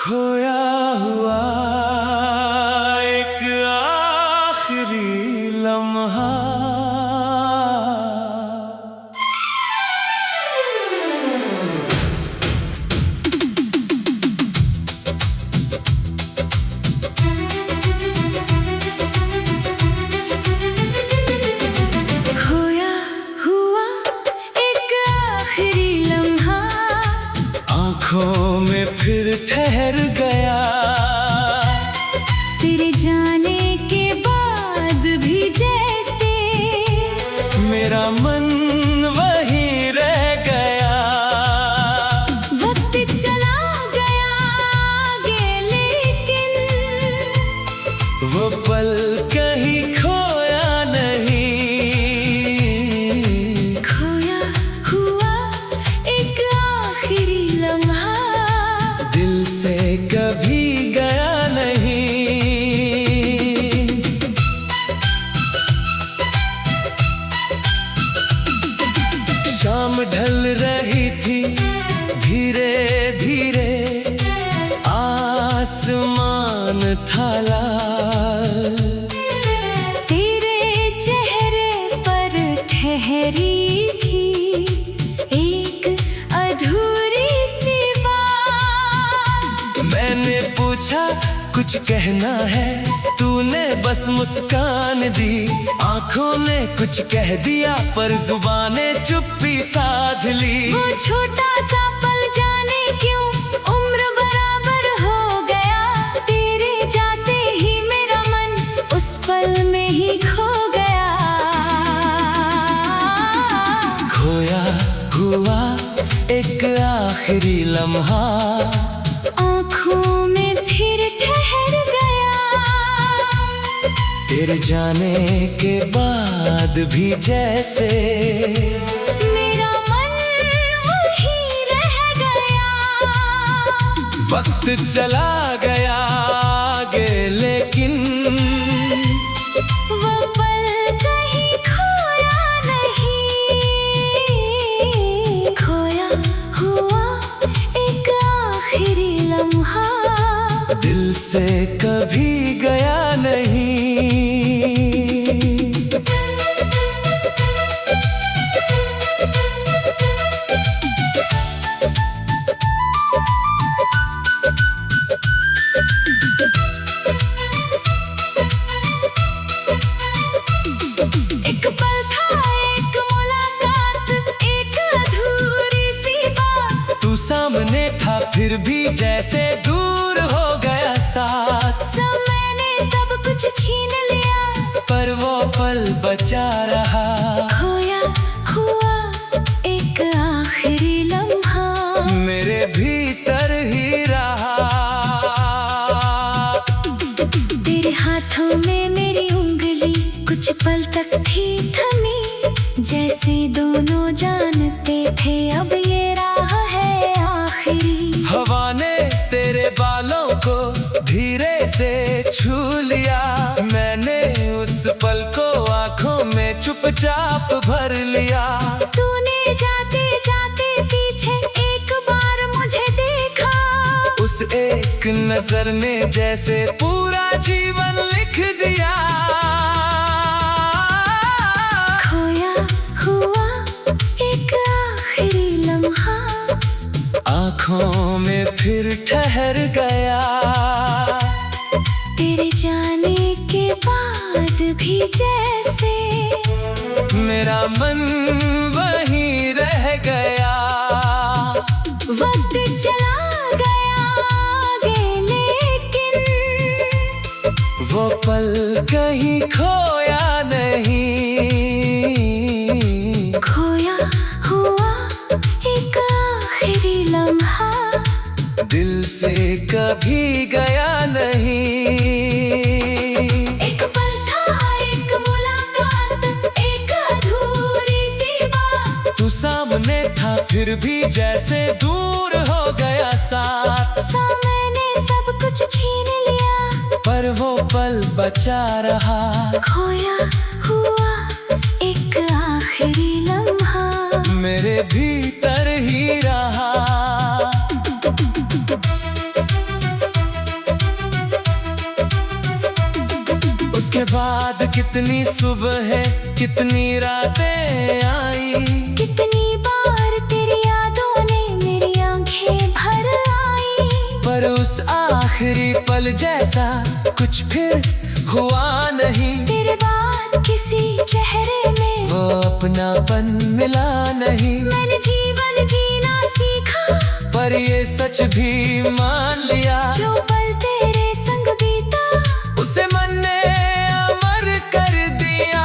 खोया हुआ एक आखिरी लम्हा। खोया हुआ एक आखिरी लम्हा, आँखों में फिर ठहर गया। तेरे जाने के बाद भी जैसे मेरा मन वहीं रह गया। वक्त चला गया आगे, लेकिन वो पल कहीं खोया नहीं। खोया हुआ एक आखिरी लम्हा, दिल से कभी गया नहीं। शाम ढल रही थी धीरे धीरे, आसमान था लाल। तेरे चेहरे पर ठहरी थी एक अधूरी सी बात। मैंने पूछा कुछ कहना है, तूने बस मुस्कान दी। आंखों ने कुछ कह दिया पर जुबाने चुप्पी साध ली। वो छोटा सा पल जाने क्यों उम्र बराबर हो गया। तेरे जाते ही मेरा मन उस पल में ही खो गया। खोया हुआ एक आखिरी लम्हा, आँखों में फिर ठहर गया। तेरे जाने के बाद भी जैसे मेरा मन वहीं रह गया। वक्त चला गया आगे, लेकिन वो पल कहीं खोया नहीं। खोया हुआ एक आखिरी लम्हा, दिल से कभी गया नहीं। एक पल था, एक मुलाकात, एक अधूरी सी बात। तू सामने था फिर भी जैसे दूर हो गया साथ। समय ने सब कुछ छीन लिया, पर वो पल बचा रहा। खोया हुआ एक आखिरी लम्हा, मेरे भीतर ही रहा। तेरे हाथों में मेरी उंगली कुछ पल तक थी थमी। जैसे दोनों जानते थे अब ये राह है आखिरी। हवा ने तेरे बालों को धीरे से छू लिया। मैंने उस पल को आंखों में चुपचाप भर लिया। तूने जाते जाते पीछे एक बार मुझे देखा। उस एक नजर ने जैसे पूरा जीवन लिख दिया। खोया हुआ एक आखिरी लम्हा, आँखों में फिर ठहर गया। तेरे जाने के बाद भी जैसे मेरा मन वहीं रह गया। वक्त चला गया आगे, लेकिन वो पल कहीं खोया नहीं। खोया हुआ एक आखिरी लम्हा, दिल से कभी गया नहीं। एक पल था, एक मुलाकात, एक अधूरी सी बात। तू सामने था फिर भी जैसे दूर हो गया साथ। समय ने सब कुछ छीन लिया, पर वो पल बचा रहा। खोया हुआ एक आखिरी लम्हा, मेरे भीतर ही रहा। कितनी सुबह है, कितनी रातें आई, कितनी बार तेरी यादों ने मेरी आंखें भर आई। पर उस आखिरी पल जैसा कुछ फिर हुआ नहीं। तेरे बाद किसी चेहरे में वो अपनापन मिला नहीं। मैंने जीवन जीना सीखा, पर ये सच भी मान लिया, जो पल तेरे संग बीता उसे मन ने अमर कर दिया।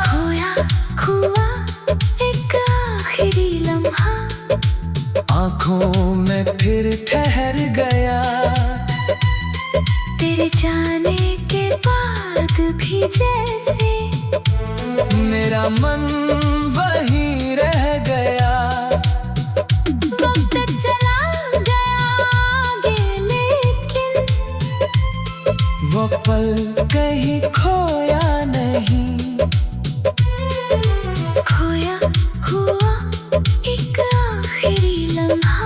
खोया हुआ एक आखिरी लम्हा, आँखों में फिर ठहर गया। तेरे जाने के बाद भी जैसे मेरा मन वहीं रह गया। वक्त चला गया आगे, लेकिन वो पल कहीं खोया नहीं। खोया हुआ एक आखिरी लम्हा,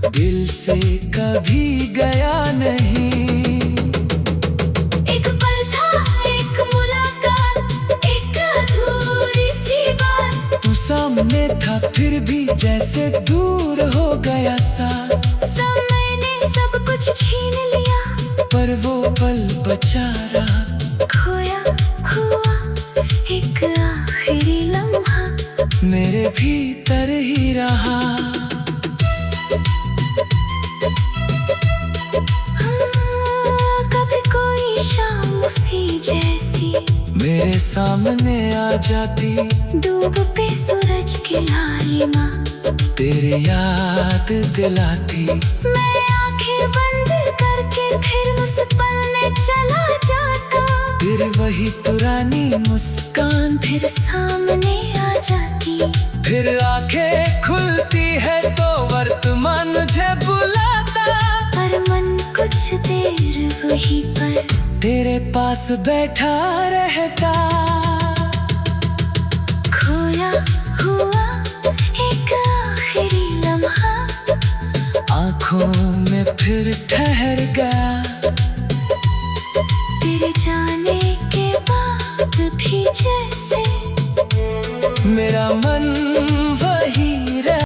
दिल से कभी गया नहीं। एक पल था, एक मुलाकात, एक अधूरी सी बात। तू सामने था फिर भी जैसे दूर हो गया सा। समय ने सब कुछ छीन लिया, पर वो पल बचा रहा। खोया हुआ एक आखिरी लम्हा, मेरे भीतर ही रहा। कभी कोई शाम उसी जैसी मेरे सामने आ जाती, डूब पे सूरज की लालिमा तेरी याद दिलाती। मैं आंखें बंद करके फिर उस पल में चला जाता। फिर वही पुरानी मुस्कान, फिर सामने आ जाती। फिर आंखें खुलती है तो वर्तमान मुझे बुलाता। पर मन कुछ देर वहीं पर तेरे पास बैठा रहता। खोया हुआ एक आखिरी लम्हा, आँखों में फिर ठहर गया। तेरे जाने के बाद भी जैसे मेरा मन वही रह।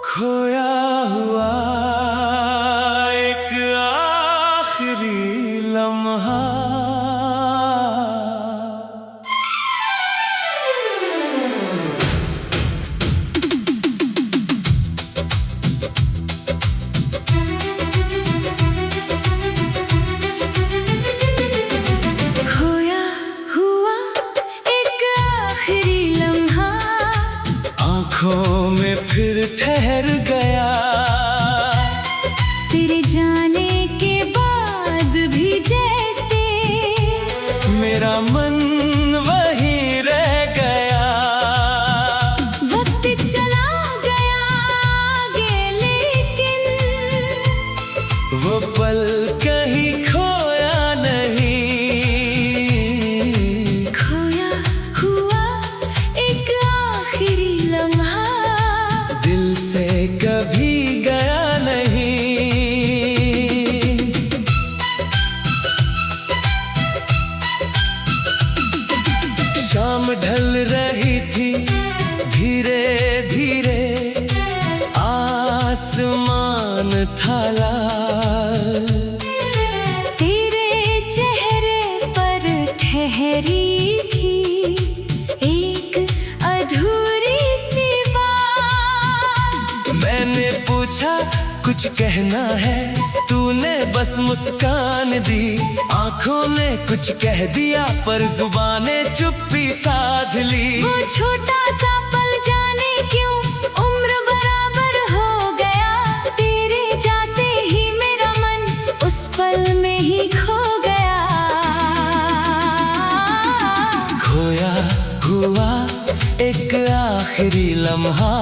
खोया हुआ एक आखिरी लम्हा। खोया हुआ एक आखिरी लम्हा, आँखों में फिर ठहर गया। तेरे जाने के बाद भी जैसे मेरा मन वहीं रह गया। वक्त चला गया आगे, लेकिन वो पल कहीं खोया नहीं। खोया हुआ एक आखिरी लम्हा, दिल से कभी गया नहीं। शाम ढल रही थी धीरे धीरे, आसमान था लाल। तेरे चेहरे पर ठहरी थी एक अधूरी सी बात। मैंने पूछा कुछ कहना है, तूने बस मुस्कान दी। आंखों ने कुछ कह दिया पर जुबाने चुप्पी साध ली। वो छोटा सा पल जाने क्यों उम्र बराबर हो गया। तेरे जाते ही मेरा मन उस पल में ही खो गया। खोया हुआ एक आखिरी लम्हा,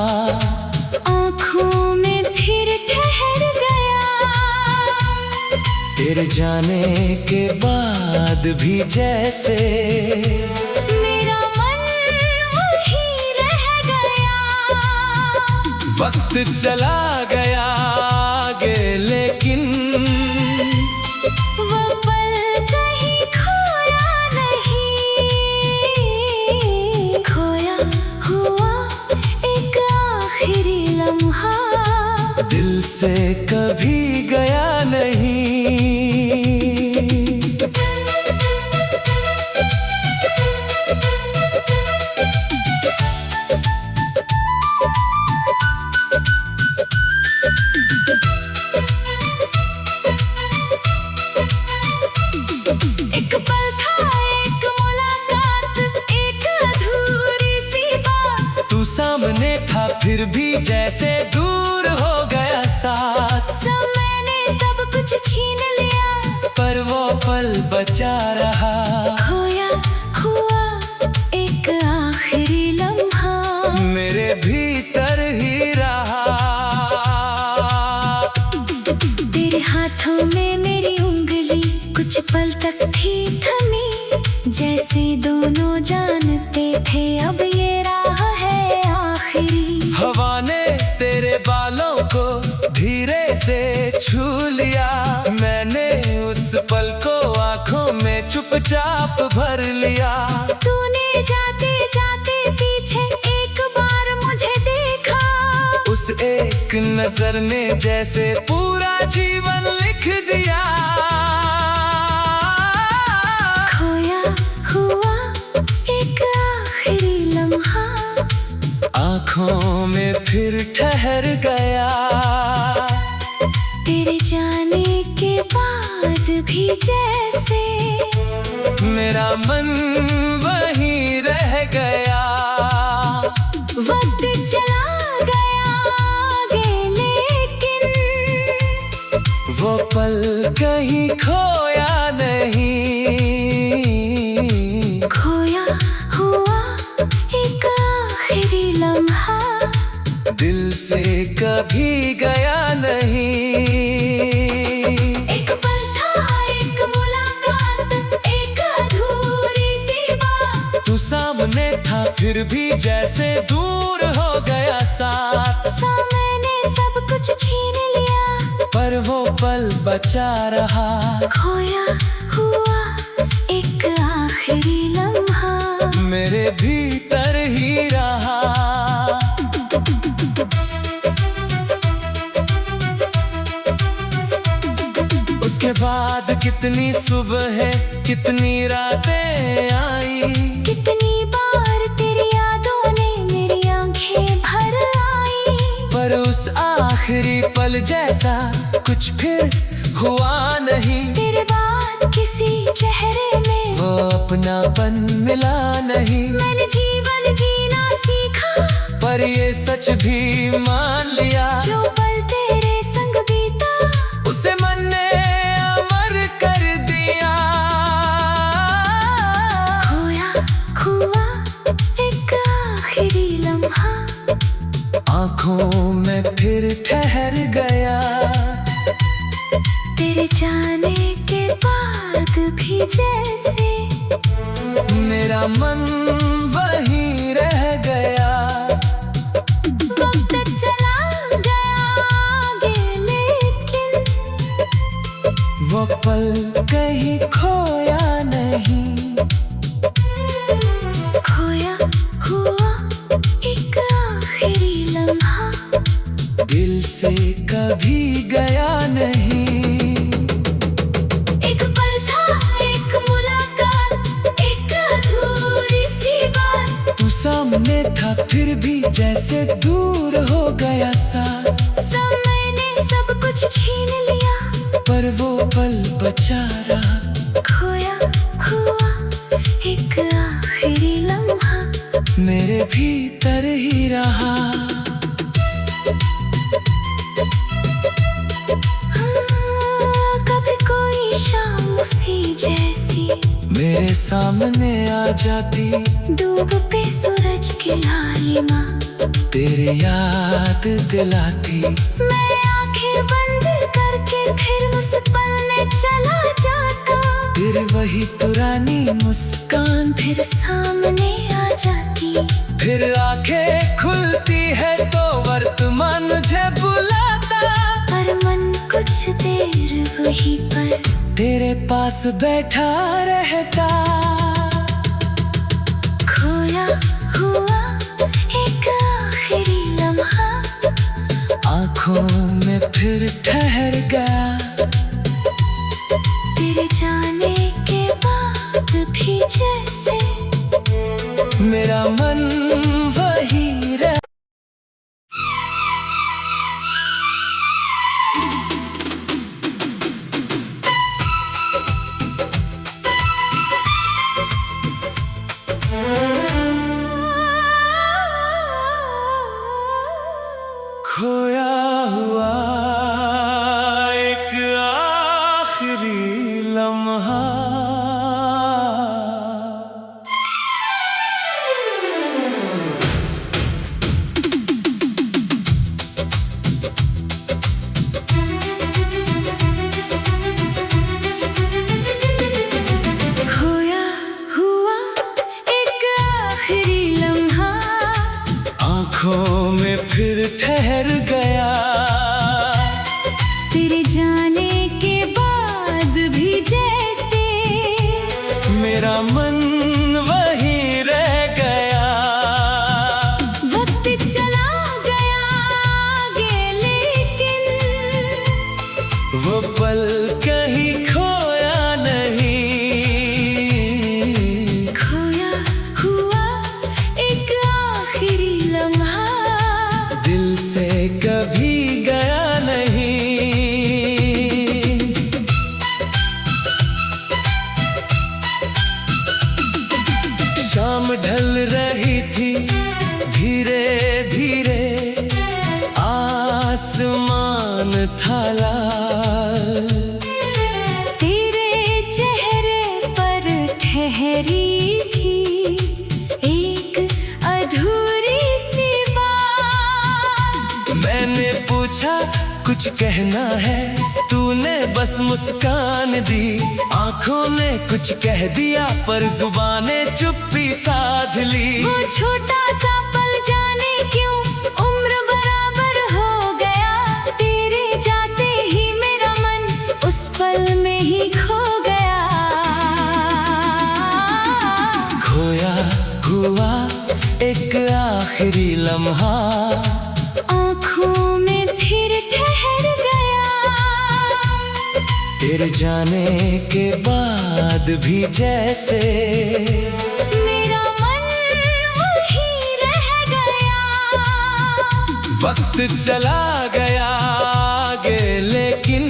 आँखों में फिर ठहर गया। तेरे जाने के बाद भी जैसे मेरा मन वहीं रह गया। वक्त चला गया आगे, लेकिन वो पल कहीं खोया नहीं। खोया हुआ एक आखिरी लम्हा, दिल से कभी गया नहीं। एक पल था, एक मुलाकात, एक अधूरी सी बात। तू सामने था फिर भी जैसे दूर हो गया साथ। समय ने सब कुछ छीन लिया, पर वो पल बचा रहा। खोया हुआ एक आखिरी लम्हा, मेरे भीतर ही रहा। तेरे हाथों में मेरी उंगली कुछ पल तक थी थमी, जैसे दोनों जानते थे अब ये राह है आखिरी। हवा ने तेरे बालों को धीरे से छू लिया, मैंने उस पल को आंखों में चुपचाप भर लिया। तूने जाते जाते पीछे एक बार मुझे देखा, उस एक नजर ने जैसे पूरा जीवन लिख दिया। खोया हुआ एक आखिरी लम्हा, आँखों में फिर ठहर गया। तेरे जाने के बाद भी जैसे मेरा मन वहीं रह गया। वक्त चला गया आगे, लेकिन वो पल कहीं खोया नहीं। खोया हुआ एक आखिरी लम्हा, दिल से कभी गया नहीं। एक पल था, एक मुलाकात, एक अधूरी सी बात। तू सामने था फिर भी जैसे दूर हो गया साथ। समय ने सब कुछ छीन लिया, पर वो पल बचा रहा। खोया हुआ एक आखिरी लम्हा, मेरे भीतर ही रहा। उसके बाद कितनी सुबह कितनी रातें आई, कितनी बार तेरी यादों ने मेरी आंखें भर आई। पर उस आखिरी पल जैसा कुछ फिर हुआ नहीं। तेरे बाद किसी चेहरे में वो अपनापन मिला नहीं। मैंने जीवन जीना सीखा, पर ये सच भी मान लिया, जो पल तेरे संग बीता उसे मन ने अमर कर दिया। खोया हुआ एक आखिरी लम्हा, आँखों में फिर ठहर गया। तेरे जाने के बाद भी जैसे मेरा मन वहीं रह गया। वक्त चला गया आगे, लेकिन वो पल कहीं खोया नहीं। खोया हुआ एक आखिरी लम्हा, दिल से कभी गया नहीं। एक पल था, एक मुलाकात, एक अधूरी सी बात। तू सामने था फिर भी जैसे दूर हो गया साथ। समय ने सब कुछ छीन लिया, पर वो पल बचा रहा। खोया हुआ एक आखिरी लम्हा, मेरे भीतर ही रहा। कभी कोई शाम उसी जैसी मेरे सामने आ जाती, डूबते सूरज की लालिमा तेरे याद दिलाती। मैं आंखें बंद करके फिर उस पल में चल तेरे वही पुरानी मुस्कान फिर सामने आ जाती। फिर आंखें खुलती है तो वर्तमान मुझे बुलाता। पर मन कुछ देर वहीं पर तेरे पास बैठा रहता। खोया हुआ एक आखिरी लम्हा आंखों में फिर ठहर गया। तेरे जाने के बाद भी जैसे मेरा मन वही रह। खोया हुआ एक आखिरी लम्हा। खोया हुआ एक आखिरी लम्हा आंखों में फिर ठहर गया। तेरे जाने के बाद भी जैसे मेरा मन वही रह गया। वक्त चला गया आगे लेकिन वो पल कहीं खोया नहीं। खोया हुआ एक आखिरी लम्हा दिल से कभी गया नहीं। शाम ढल रही थी धीरे धीरे। आसमान था लाल। तेरे चेहरे पर ठहरी थी एक अधूरी सी बात। मैंने पूछा कुछ कहना है तूने बस मुस्कान दी। आंखों ने कुछ कह दिया पर जुबाने चुप्पी साध ली। वो छोटा सा पल जाने क्यों उम्र बराबर हो गया। तेरे जाते ही मेरा मन उस पल में ही खो गया। खोया हुआ एक आखिरी लम्हा आँखों में फिर ठहर गया। तेरे जाने के बाद भी जैसे मेरा मन वहीं रह गया। वक्त चला गया आगे लेकिन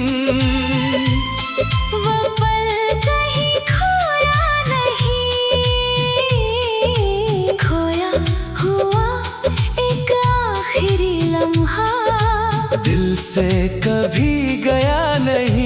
वो पल कहीं खोया नहीं। खोया हुआ एक आखिरी लम्हा दिल से कभी गया नहीं।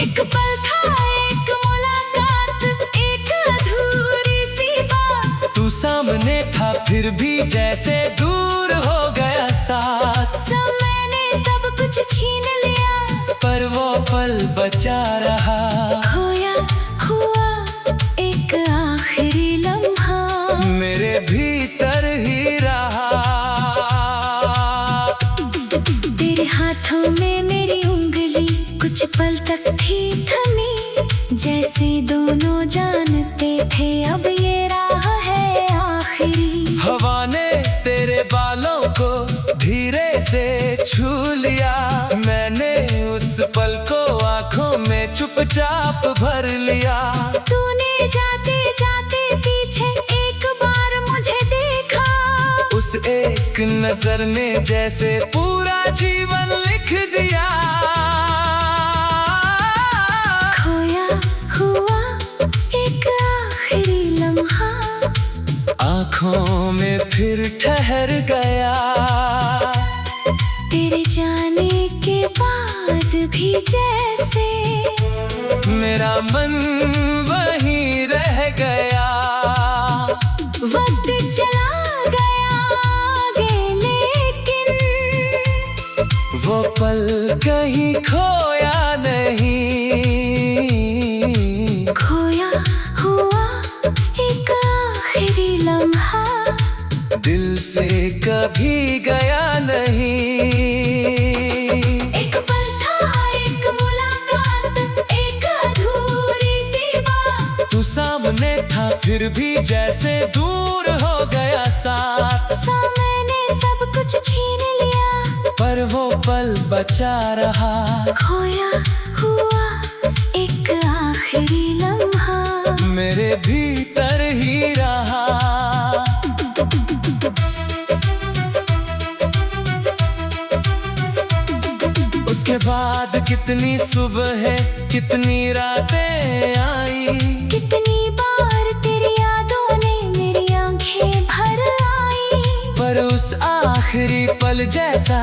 एक पल था एक मुलाकात एक अधूरी सी बात। तू सामने था फिर भी जैसे दूर हो गया साथ। समय ने सब कुछ छीन लिया पर वो पल बचा रहा। खोया हुआ एक आखिरी लम्हा मेरे भीतर ही रहा। तेरे हाथों में मेरी उंगली कुछ पल तक थी थमी। जैसे दोनों जानते थे अब ये राह है आखिरी। हवा ने तेरे बालों को धीरे से छू लिया। मैंने उस पल को आंखों में चुपचाप भर लिया। तूने जाते जाते पीछे एक बार मुझे देखा। उस एक नजर ने जैसे पूरा जीवन लिख दिया। खोया हुआ एक आखिरी लम्हा आंखों में फिर ठहर गया। तेरे जाने के बाद भी जैसे मेरा मन वहीं रह गया। वक्त चला गया आगे लेकिन वो पल कहीं खोया नहीं। खोया हुआ एक आखिरी लम्हा दिल से कभी गया नहीं। एक पल था, एक मुलाकात, एक अधूरी सी बात। तू सामने था फिर भी जैसे दूर हो गया साथ। सामने सब कुछ छीन लिया पर वो पल बचा रहा। खोया हुआ एक आखिरी लम्हा मेरे भीतर ही रहा। उसके बाद कितनी सुबह कितनी रातें आई। कितनी बार तेरी यादों ने मेरी आंखें भर आई। पर उस आखिरी पल जैसा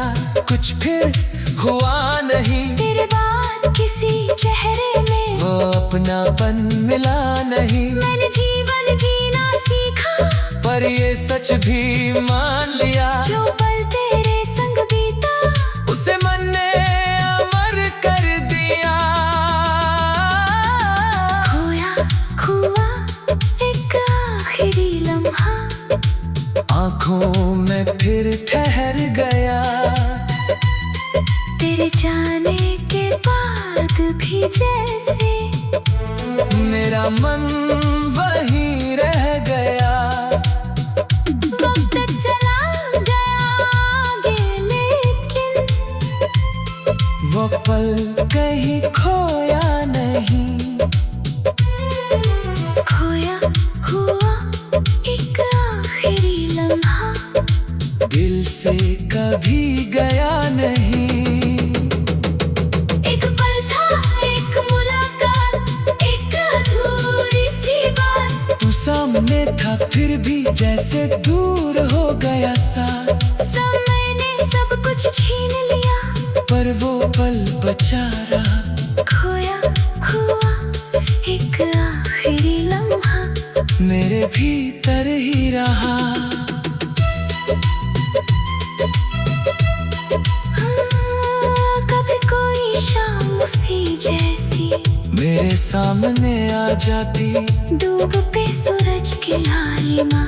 कुछ फिर हुआ नहीं। तेरे बाद किसी चेहरे में वो अपनापन मिला नहीं। मैंने जीवन जीना सीखा पर ये सच भी मान लिया। जो पल तेरे संग बीता उसे मन ने अमर कर दिया। खोया हुआ एक आखिरी लम्हा आँखों में फिर ठहर गया। तेरे जाने के बाद भी जैसे मेरा मन वहीं रह गया। वक्त चला गया आगे लेकिन वो पल कहीं खोया नहीं। खोया हुआ एक आखिरी लम्हा दिल से कभी गया नहीं। एक पल था, एक मुलाकात, एक अधूरी सी बात। तू सामने था फिर भी जैसे दूर हो गया साथ। समय ने सब कुछ छीन लिया पर वो पल बचा रहा। खोया हुआ एक आखिरी लम्हा मेरे भीतर ही रहा। कभी कोई शाम उसी जैसी मेरे सामने आ जाती। डूब पे सूरज की लालिमा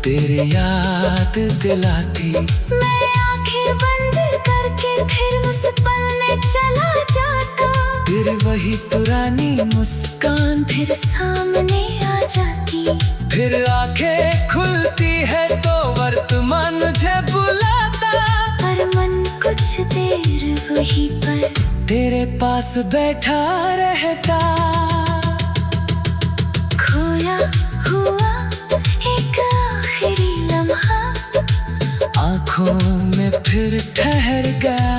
तेरी याद दिलाती। मैं आंखें बंद करके फिर उस पल में चला जाता। फिर वही पुरानी मुस्कान फिर सामने आ जाती। फिर आंखें खुलती है तो वर्तमान मुझे बुलाता। पर मन कुछ देर वहीं पर तेरे पास बैठा रहता। खोया हुआ एक आखिरी लम्हा आँखों में फिर ठहर गया।